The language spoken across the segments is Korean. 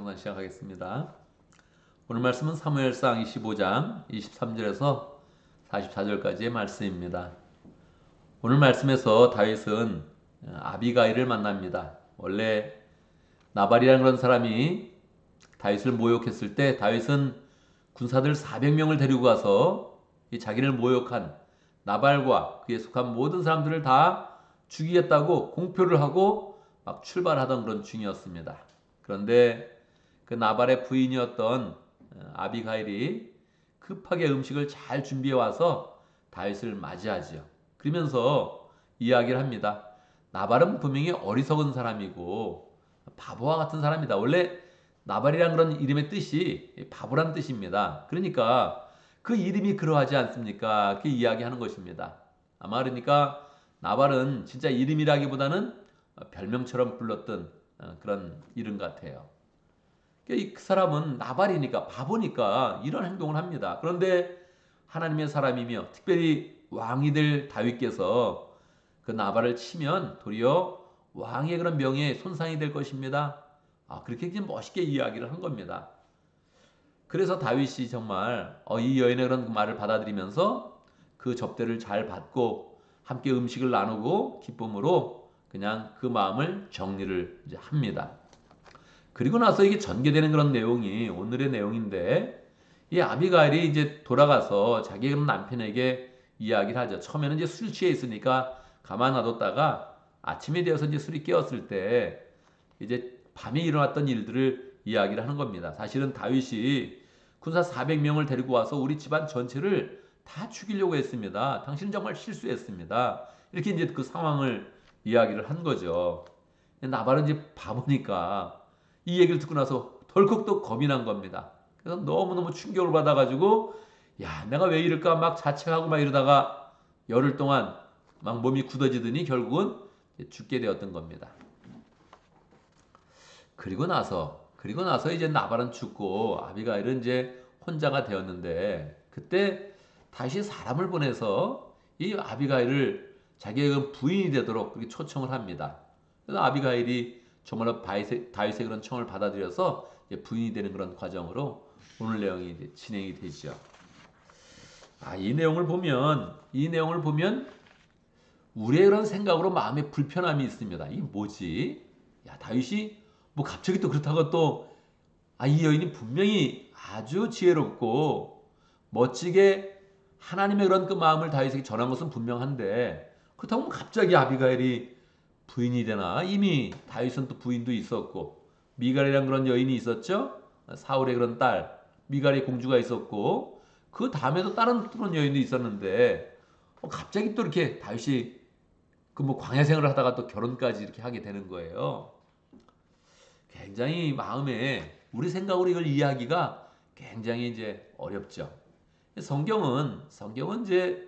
성경관 시작하겠습니다. 오늘 말씀은 사무엘상 25장 23절에서 44절까지의 말씀입니다. 오늘 말씀에서 다윗은 아비가일을 만납니다. 원래 나발이라는 그런 사람이 다윗을 모욕했을 때 다윗은 군사들 400명을 데리고 가서 이 자기를 모욕한 나발과 그에 속한 모든 사람들을 다 죽이겠다고 공표를 하고 막 출발하던 그런 중이었습니다. 그런데 그 나발의 부인이었던 아비가일이 급하게 음식을 잘 준비해 와서 다윗을 맞이하지요. 그러면서 이야기를 합니다. 나발은 분명히 어리석은 사람이고 바보와 같은 사람이다. 원래 나발이란 그런 이름의 뜻이 바보란 뜻입니다. 그러니까 그 이름이 그러하지 않습니까? 그렇게 이야기하는 것입니다. 아마 그러니까 나발은 진짜 이름이라기보다는 별명처럼 불렀던 그런 이름 같아요. 그 사람은 나발이니까 바보니까 이런 행동을 합니다. 그런데 하나님의 사람이며 특별히 왕이 될 다윗께서 그 나발을 치면 도리어 왕의 그런 명예에 손상이 될 것입니다. 그렇게 멋있게 이야기를 한 겁니다. 그래서 다윗이 정말 이 여인의 그런 말을 받아들이면서 그 접대를 잘 받고 함께 음식을 나누고 기쁨으로 그냥 그 마음을 정리를 이제 합니다. 그리고 나서 이게 전개되는 그런 내용이 오늘의 내용인데 이 아비가일이 이제 돌아가서 자기 그런 남편에게 이야기를 하죠. 처음에는 이제 술 취해 있으니까 가만 놔뒀다가 아침이 되어서 이제 술이 깨었을 때 이제 밤에 일어났던 일들을 이야기를 하는 겁니다. 사실은 다윗이 군사 400명을 데리고 와서 우리 집안 전체를 다 죽이려고 했습니다. 당신은 정말 실수했습니다. 이렇게 이제 그 상황을 이야기를 한 거죠. 나발은 이제 바보니까 이 얘기를 듣고 나서 덜컥 또 겁이 난 겁니다. 그래서 너무너무 충격을 받아가지고 야 내가 왜 이럴까 막 자책하고 막 이러다가 열흘 동안 막 몸이 굳어지더니 결국은 죽게 되었던 겁니다. 그리고 나서 이제 나발은 죽고 아비가일은 이제 혼자가 되었는데 그때 다시 사람을 보내서 이 아비가일을 자기의 그 부인이 되도록 그렇게 초청을 합니다. 그래서 아비가일이 정말로 다윗의 그런 청을 받아들여서 부인이 되는 그런 과정으로 오늘 내용이 이제 진행이 되죠. 이 내용을 보면 우리의 그런 생각으로 마음에 불편함이 있습니다. 이게 뭐지? 야, 다윗이 뭐 갑자기 또 그렇다고 또 이 여인이 분명히 아주 지혜롭고 멋지게 하나님의 그런 그 마음을 다윗에게 전한 것은 분명한데 그렇다고 갑자기 아비가일이 부인이 되나? 이미 다윗은 또 부인도 있었고 미갈이라는 그런 여인이 있었죠. 사울의 그런 딸 미갈의 공주가 있었고 그 다음에도 다른 그런 여인도 있었는데 갑자기 또 이렇게 다윗이 그 뭐 광야 생활을 하다가 또 결혼까지 이렇게 하게 되는 거예요. 굉장히 마음에 우리 생각으로 이걸 이해하기가 굉장히 이제 어렵죠. 성경은 이제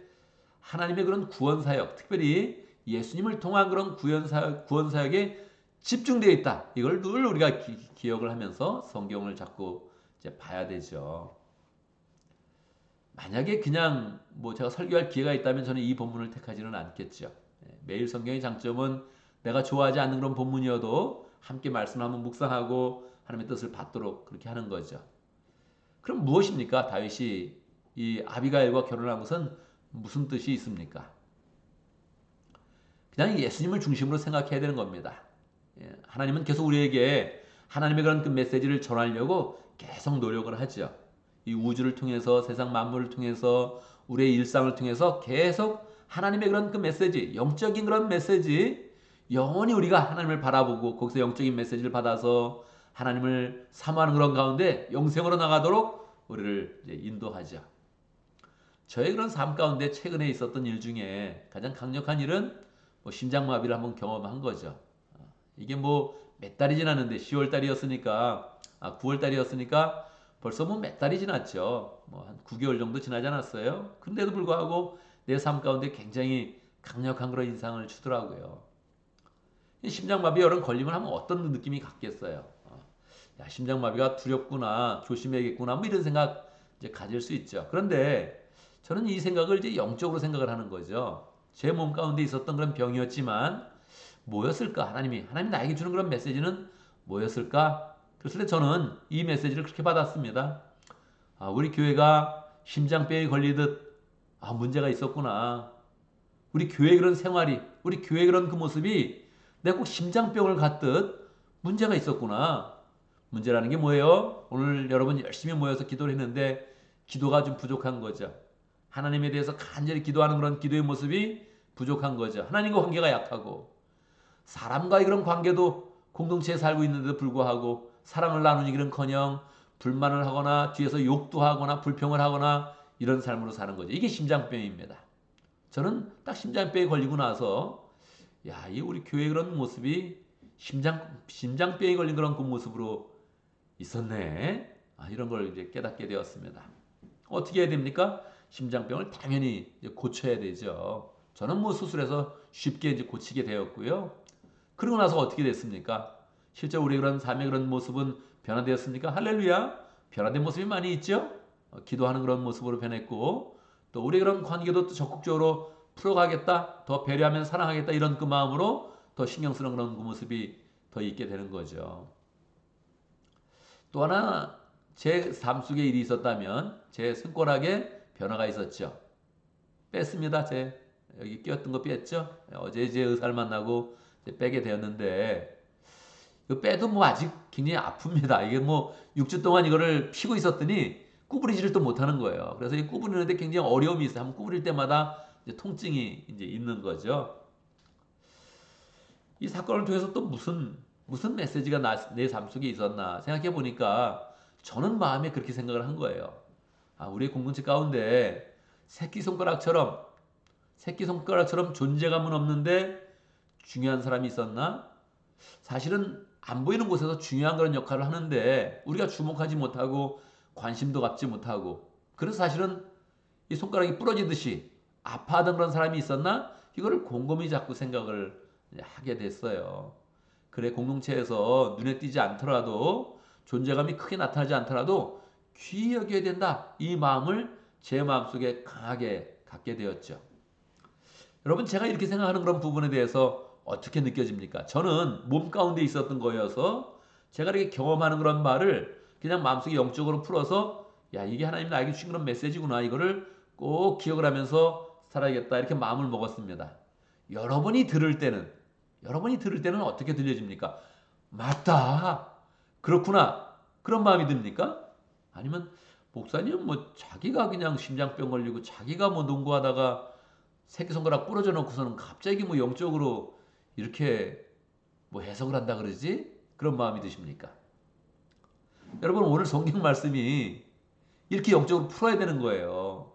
하나님의 그런 구원 사역, 특별히 예수님을 통한 그런 구원 사역에 집중되어 있다. 이걸 늘 우리가 기억을 하면서 성경을 자꾸 이제 봐야 되죠. 만약에 그냥 뭐 제가 설교할 기회가 있다면 저는 이 본문을 택하지는 않겠죠. 매일 성경의 장점은 내가 좋아하지 않는 그런 본문이어도 함께 말씀을 한번 묵상하고 하나님의 뜻을 받도록 그렇게 하는 거죠. 그럼 무엇입니까? 다윗이 이 아비가일과 결혼한 것은 무슨 뜻이 있습니까? 그냥 예수님을 중심으로 생각해야 되는 겁니다. 하나님은 계속 우리에게 하나님의 그런 그 메시지를 전하려고 계속 노력을 하죠. 이 우주를 통해서 세상 만물을 통해서 우리의 일상을 통해서 계속 하나님의 그런 그 메시지, 영적인 그런 메시지, 영원히 우리가 하나님을 바라보고 거기서 영적인 메시지를 받아서 하나님을 사모하는 그런 가운데 영생으로 나가도록 우리를 이제 인도하죠. 저의 그런 삶 가운데 최근에 있었던 일 중에 가장 강력한 일은 뭐 심장마비를 한번 경험한 거죠. 이게 뭐 몇 달이 지났는데 10월 달이었으니까 9월 달이었으니까 벌써 뭐 몇 달이 지났죠. 뭐 한 9개월 정도 지나지 않았어요. 근데도 불구하고 내 삶 가운데 굉장히 강력한 그런 인상을 주더라고요. 심장마비 여름 걸리면 하면 어떤 느낌이 갖겠어요. 야, 심장마비가 두렵구나, 조심해야겠구나, 뭐 이런 생각 이제 가질 수 있죠. 그런데 저는 이 생각을 이제 영적으로 생각을 하는 거죠. 제 몸 가운데 있었던 그런 병이었지만 뭐였을까? 하나님 나에게 주는 그런 메시지는 뭐였을까? 그래서 저는 이 메시지를 그렇게 받았습니다. 우리 교회가 심장병에 걸리듯 문제가 있었구나. 우리 교회 그런 생활이, 우리 교회 그런 그 모습이 내가 꼭 심장병을 갖듯 문제가 있었구나. 문제라는 게 뭐예요? 오늘 여러분 열심히 모여서 기도를 했는데 기도가 좀 부족한 거죠. 하나님에 대해서 간절히 기도하는 그런 기도의 모습이 부족한 거죠. 하나님과 관계가 약하고 사람과의 그런 관계도 공동체에 살고 있는데도 불구하고 사랑을 나누기는커녕 불만을 하거나 뒤에서 욕도 하거나 불평을 하거나 이런 삶으로 사는 거죠. 이게 심장병입니다. 저는 딱 심장병에 걸리고 나서 이 우리 교회 그런 모습이 심장병에 걸린 그런 그 모습으로 있었네. 이런 걸 이제 깨닫게 되었습니다. 어떻게 해야 됩니까? 심장병을 당연히 고쳐야 되죠. 저는 수술해서 쉽게 이제 고치게 되었고요. 그러고 나서 어떻게 됐습니까? 실제 우리 그런 삶의 그런 모습은 변화되었습니까? 할렐루야! 변화된 모습이 많이 있죠? 기도하는 그런 모습으로 변했고, 또 우리 그런 관계도 또 적극적으로 풀어가겠다, 더 배려하면 사랑하겠다, 이런 그 마음으로 더 신경 쓰는 그런 그 모습이 더 있게 되는 거죠. 또 하나, 제 삶 속에 일이 있었다면, 제 손가락에 변화가 있었죠. 뺐습니다. 여기 끼었던 거 뺐죠? 어제 제 의사를 만나고 빼게 되었는데, 빼도 아직 굉장히 아픕니다. 이게 6주 동안 이거를 피고 있었더니 구부리지를 또 못하는 거예요. 그래서 이 구부리는데 굉장히 어려움이 있어요. 한번 구부릴 때마다 이제 통증이 이제 있는 거죠. 이 사건을 통해서 또 무슨 메시지가 내 삶 속에 있었나 생각해 보니까 저는 마음에 그렇게 생각을 한 거예요. 우리의 공동체 가운데 새끼손가락처럼 존재감은 없는데 중요한 사람이 있었나? 사실은 안 보이는 곳에서 중요한 그런 역할을 하는데 우리가 주목하지 못하고 관심도 갖지 못하고, 그래서 사실은 이 손가락이 부러지듯이 아파하던 그런 사람이 있었나? 이거를 곰곰이 자꾸 생각을 하게 됐어요. 그래, 공동체에서 눈에 띄지 않더라도 존재감이 크게 나타나지 않더라도 귀히 여겨야 된다, 이 마음을 제 마음속에 강하게 갖게 되었죠. 여러분, 제가 이렇게 생각하는 그런 부분에 대해서 어떻게 느껴집니까? 저는 몸 가운데 있었던 거여서 제가 이렇게 경험하는 그런 말을 그냥 마음속에 영적으로 풀어서 이게 하나님 나에게 주신 그런 메시지구나, 이거를 꼭 기억을 하면서 살아야겠다, 이렇게 마음을 먹었습니다. 여러분이 들을 때는 어떻게 들려집니까? 맞다, 그렇구나, 그런 마음이 듭니까? 아니면 목사님 자기가 그냥 심장병 걸리고 자기가 농구하다가 새끼손가락 부러져 놓고서는 갑자기 영적으로 이렇게 해석을 한다 그러지? 그런 마음이 드십니까? 여러분, 오늘 성경 말씀이 이렇게 영적으로 풀어야 되는 거예요.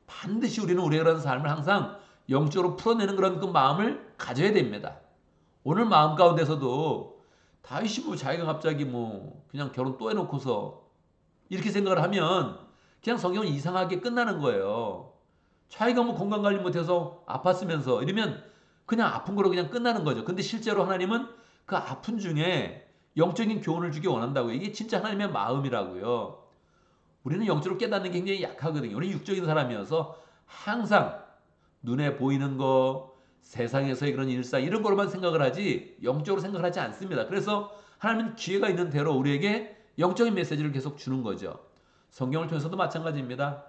반드시 우리는 우리의 그런 삶을 항상 영적으로 풀어내는 그런 그 마음을 가져야 됩니다. 오늘 마음 가운데서도 다윗이 자기가 갑자기 그냥 결혼 또 해놓고서 이렇게 생각을 하면 그냥 성경은 이상하게 끝나는 거예요. 자기가 건강 관리 못해서 아팠으면서 이러면 그냥 아픈 거로 그냥 끝나는 거죠. 근데 실제로 하나님은 그 아픈 중에 영적인 교훈을 주기 원한다고요. 이게 진짜 하나님의 마음이라고요. 우리는 영적으로 깨닫는 게 굉장히 약하거든요. 우리 육적인 사람이어서 항상 눈에 보이는 거, 세상에서의 그런 일상, 이런 거로만 생각을 하지 영적으로 생각을 하지 않습니다. 그래서 하나님은 기회가 있는 대로 우리에게 영적인 메시지를 계속 주는 거죠. 성경을 통해서도 마찬가지입니다.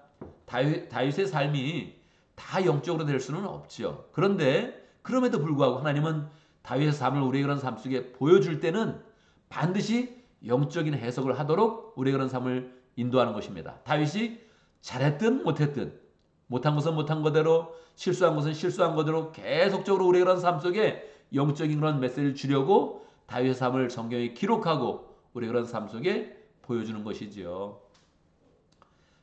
다윗의 삶이 다 영적으로 될 수는 없죠. 그런데 그럼에도 불구하고 하나님은 다윗의 삶을 우리의 그런 삶 속에 보여줄 때는 반드시 영적인 해석을 하도록 우리의 그런 삶을 인도하는 것입니다. 다윗이 잘했든 못했든, 못한 것은 못한 거대로, 실수한 것은 실수한 거대로 계속적으로 우리의 그런 삶 속에 영적인 그런 메시지를 주려고 다윗의 삶을 성경에 기록하고 우리의 그런 삶 속에 보여주는 것이지요.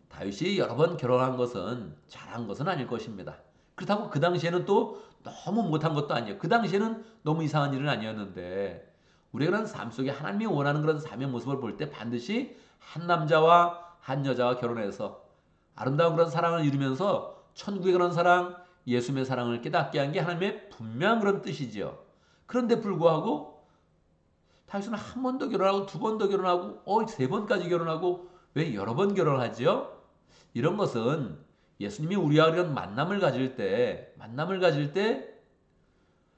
다윗이 여러 번 결혼한 것은 잘한 것은 아닐 것입니다. 그렇다고 그 당시에는 또 너무 못한 것도 아니에요. 그 당시에는 너무 이상한 일은 아니었는데, 우리가 그런 삶 속에 하나님이 원하는 그런 삶의 모습을 볼 때 반드시 한 남자와 한 여자와 결혼해서 아름다운 그런 사랑을 이루면서 천국의 그런 사랑, 예수님의 사랑을 깨닫게 한 게 하나님의 분명한 그런 뜻이지요. 그런데 불구하고 다윗은 한 번 더 결혼하고 두 번 더 결혼하고 세 번까지 결혼하고 왜 여러 번 결혼하지요? 이런 것은 예수님이 우리와 그런 만남을 가질 때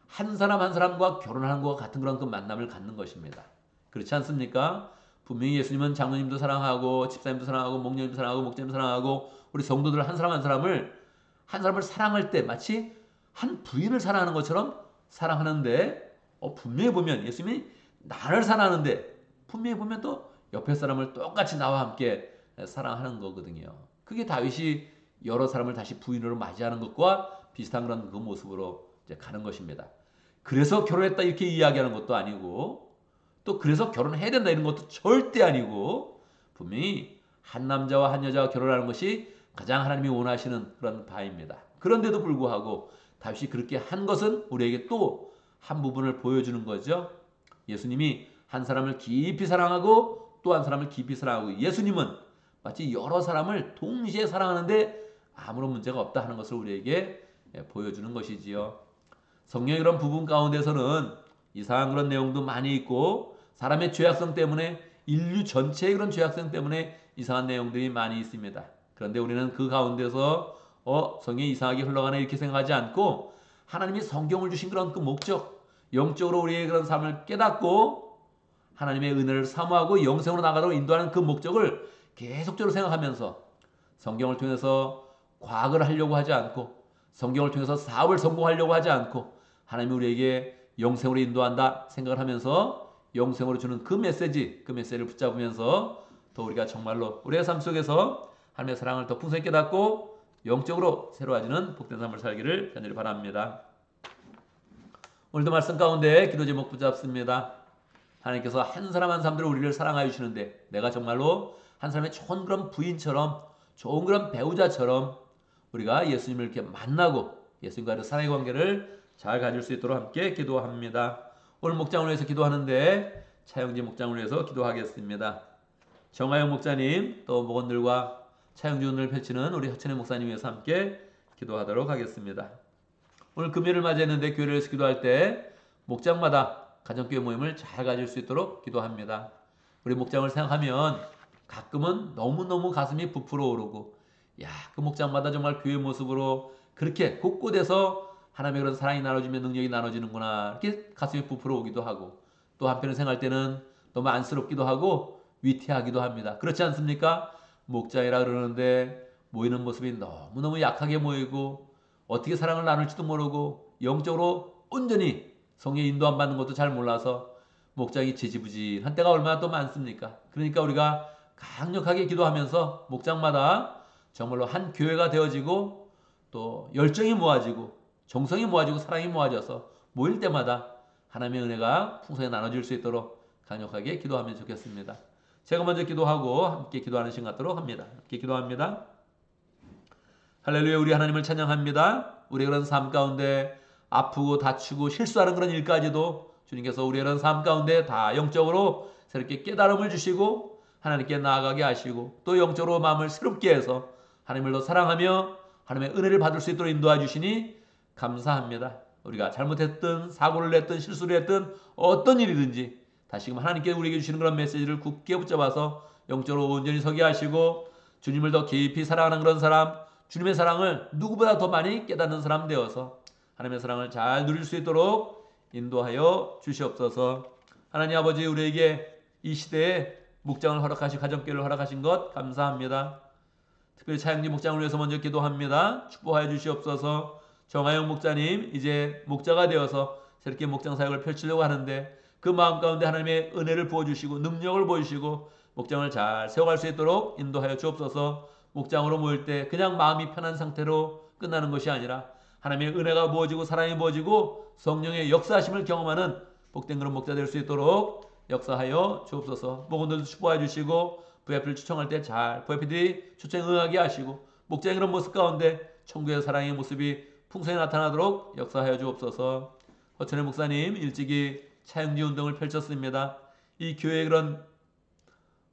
한 사람 한 사람과 결혼하는 것과 같은 그런 그 만남을 갖는 것입니다. 그렇지 않습니까? 분명히 예수님은 장로님도 사랑하고 집사님도 사랑하고 목녀님도 사랑하고 목자님도 사랑하고 우리 성도들 한 사람 한 사람을 사랑할 때 마치 한 부인을 사랑하는 것처럼 사랑하는데 분명히 보면 예수님이 나를 사랑하는데 분명히 보면 또 옆에 사람을 똑같이 나와 함께 사랑하는 거거든요. 그게 다윗이 여러 사람을 다시 부인으로 맞이하는 것과 비슷한 그런 그 모습으로 이제 가는 것입니다. 그래서 결혼했다 이렇게 이야기하는 것도 아니고 또 그래서 결혼해야 된다 이런 것도 절대 아니고 분명히 한 남자와 한 여자가 결혼하는 것이 가장 하나님이 원하시는 그런 바입니다. 그런데도 불구하고 다윗이 그렇게 한 것은 우리에게 또 한 부분을 보여주는 거죠. 예수님이 한 사람을 깊이 사랑하고 또 한 사람을 깊이 사랑하고 예수님은 마치 여러 사람을 동시에 사랑하는데 아무런 문제가 없다 하는 것을 우리에게 보여주는 것이지요. 성경의 그런 부분 가운데서는 이상한 그런 내용도 많이 있고 사람의 죄악성 때문에 인류 전체의 그런 죄악성 때문에 이상한 내용들이 많이 있습니다. 그런데 우리는 그 가운데서 성경이 이상하게 흘러가네 이렇게 생각하지 않고 하나님이 성경을 주신 그런 그 목적, 영적으로 우리의 그런 삶을 깨닫고 하나님의 은혜를 사모하고 영생으로 나가도록 인도하는 그 목적을 계속적으로 생각하면서 성경을 통해서 과학을 하려고 하지 않고 성경을 통해서 사업을 성공하려고 하지 않고 하나님이 우리에게 영생으로 인도한다 생각을 하면서 영생으로 주는 그 메시지를 붙잡으면서 더 우리가 정말로 우리의 삶 속에서 하나님의 사랑을 더 풍성히 깨닫고 영적으로 새로워지는 복된 삶을 살기를 간절히 바랍니다. 오늘도 말씀 가운데 기도 제목 붙잡습니다. 하나님께서 한 사람 한 사람들 우리를 사랑하여 주시는데 내가 정말로 한 사람의 좋은 그런 부인처럼 좋은 그런 배우자처럼 우리가 예수님을 이렇게 만나고 예수님과의 사랑의 관계를 잘 가질 수 있도록 함께 기도합니다. 오늘 목장을 위해서 기도하는데 차영지 목장을 위해서 기도하겠습니다. 정하영 목자님 또 목원들과 차영지원을 펼치는 우리 허천의 목사님 위해서 함께 기도하도록 하겠습니다. 오늘 금요일을 맞이했는데 교회를 위해서 기도할 때 목장마다 가정교회 모임을 잘 가질 수 있도록 기도합니다. 우리 목장을 생각하면 가끔은 너무너무 가슴이 부풀어 오르고 그 목장마다 정말 교회 모습으로 그렇게 곳곳에서 하나님의 그런 사랑이 나눠지며 능력이 나눠지는구나 이렇게 가슴이 부풀어 오기도 하고 또 한편으로 생각할 때는 너무 안쓰럽기도 하고 위태하기도 합니다. 그렇지 않습니까? 목장이라 그러는데 모이는 모습이 너무너무 약하게 모이고 어떻게 사랑을 나눌지도 모르고 영적으로 온전히 성령의 인도 안 받는 것도 잘 몰라서 목장이 지지부진한 때가 얼마나 또 많습니까? 그러니까 우리가 강력하게 기도하면서 목장마다 정말로 한 교회가 되어지고 또 열정이 모아지고 정성이 모아지고 사랑이 모아져서 모일 때마다 하나님의 은혜가 풍성히 나눠질 수 있도록 강력하게 기도하면 좋겠습니다. 제가 먼저 기도하고 함께 기도하는 시간 갖도록 합니다. 함께 기도합니다. 할렐루야. 우리 하나님을 찬양합니다. 우리의 그런 삶 가운데 아프고 다치고 실수하는 그런 일까지도 주님께서 우리의 그런 삶 가운데 다 영적으로 새롭게 깨달음을 주시고 하나님께 나아가게 하시고 또 영적으로 마음을 새롭게 해서 하나님을 더 사랑하며 하나님의 은혜를 받을 수 있도록 인도해 주시니 감사합니다. 우리가 잘못했든 사고를 냈든 실수를 했든 어떤 일이든지 다시금 하나님께 우리에게 주시는 그런 메시지를 굳게 붙잡아서 영적으로 온전히 서게 하시고 주님을 더 깊이 사랑하는 그런 사람, 주님의 사랑을 누구보다 더 많이 깨닫는 사람 되어서 하나님의 사랑을 잘 누릴 수 있도록 인도하여 주시옵소서. 하나님 아버지, 우리에게 이 시대에 목장을 허락하시고 가정교회를 허락하신 것 감사합니다. 특별히 차영지 목장을 위해서 먼저 기도합니다. 축복하여 주시옵소서. 정하영 목자님 이제 목자가 되어서 새롭게 목장 사역을 펼치려고 하는데 그 마음 가운데 하나님의 은혜를 부어주시고 능력을 보여주시고 목장을 잘 세워갈 수 있도록 인도하여 주옵소서. 목장으로 모일 때 그냥 마음이 편한 상태로 끝나는 것이 아니라 하나님의 은혜가 부어지고 사랑이 부어지고 성령의 역사하심을 경험하는 복된 그런 목자 될 수 있도록 역사하여 주옵소서. 목원들도 축복해 주시고 VIP를 초청할 때 잘 VIP들이 초청에 응하게 하시고 목장의 그런 모습 가운데 천국의 사랑의 모습이 풍성히 나타나도록 역사하여 주옵소서. 허천의 목사님 일찍이 차영지 운동을 펼쳤습니다. 이 교회의 그런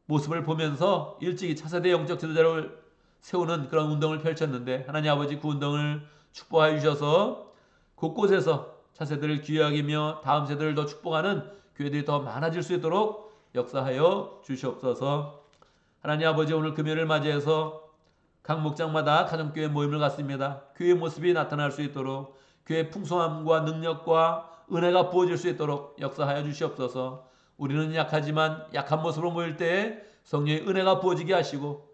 모습을 보면서 일찍이 차세대 영적 지도자를 세우는 그런 운동을 펼쳤는데 하나님 아버지 그 운동을 축복하여 주셔서 곳곳에서 차세대를 귀하게 여기며 다음 세대를 더 축복하는 교회들이 더 많아질 수 있도록 역사하여 주시옵소서. 하나님 아버지 오늘 금요일을 맞이해서 각 목장마다 가정교회 모임을 갖습니다. 교회의 모습이 나타날 수 있도록 교회의 풍성함과 능력과 은혜가 부어질 수 있도록 역사하여 주시옵소서. 우리는 약하지만 약한 모습으로 모일 때 성령의 은혜가 부어지게 하시고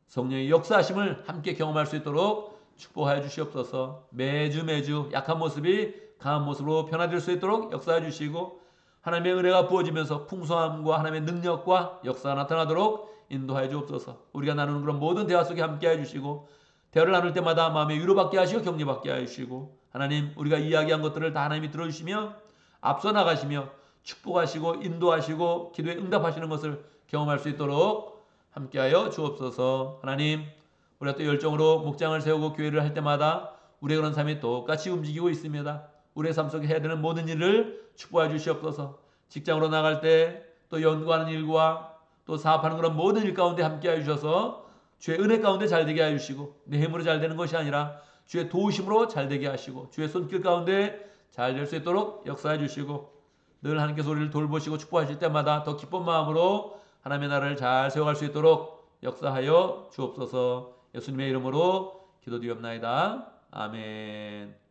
성령의 역사하심을 함께 경험할 수 있도록 축복하여 주시옵소서. 매주 약한 모습이 강한 모습으로 변화될 수 있도록 역사해 주시고 하나님의 은혜가 부어지면서 풍성함과 하나님의 능력과 역사가 나타나도록 인도하여 주옵소서. 우리가 나누는 그런 모든 대화 속에 함께해 주시고 대화를 나눌 때마다 마음의 위로받게 하시고 격려받게 하시고 하나님 우리가 이야기한 것들을 다 하나님이 들어주시며 앞서 나가시며 축복하시고 인도하시고 기도에 응답하시는 것을 경험할 수 있도록 함께하여 주옵소서. 하나님 우리가 또 열정으로 목장을 세우고 교회를 할 때마다 우리의 그런 삶이 똑같이 움직이고 있습니다. 우리의 삶 속에 해야 되는 모든 일을 축복해 주시옵소서. 직장으로 나갈 때 또 연구하는 일과 또 사업하는 그런 모든 일 가운데 함께하여 주셔서 주의 은혜 가운데 잘되게 하여 주시고 내 힘으로 잘되는 것이 아니라 주의 도우심으로 잘되게 하시고 주의 손길 가운데 잘 될 수 있도록 역사해 주시고 늘 하나님께서 우리를 돌보시고 축복하실 때마다 더 기쁜 마음으로 하나님의 나라를 잘 세워갈 수 있도록 역사하여 주옵소서. 예수님의 이름으로 기도드리옵나이다. 아멘.